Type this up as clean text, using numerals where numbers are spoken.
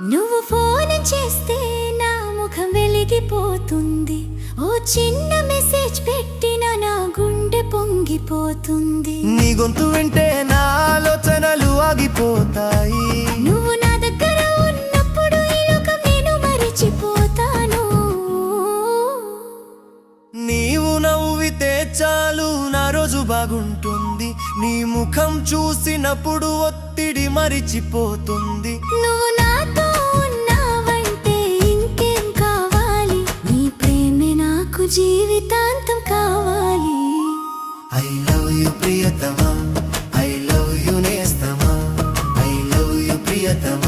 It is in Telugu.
నువ్వు ఫోన్ చేస్తే నా ముఖం వెలిగిపోతుంది. ఓ చిన్న మెసేజ్ పెట్టినా నా గుండె పొంగిపోతుంది. నీ గొంతు వింటే నా ఆలోచనలు ఆగిపోతాయి. నువ్వు నా దగ్గర ఉన్నప్పుడు ఈ లోకం నేను మరిచిపోతాను. నీవు నవ్వితే చాలు నా రోజు బాగుంటుంది. నీ ముఖం చూసినప్పుడు ఒత్తిడి మరిచిపోతుంది. నువ్వు నాతో ఉన్నావంటే ఇంకేం కావాలి? నీ ప్రేమే నాకు జీవితాంతం కావాలి. ఐ లవ్ యు ప్రియతమా, ఐ లవ్ యు నేస్తమా, ఐ లవ్ యు ప్రియతమా.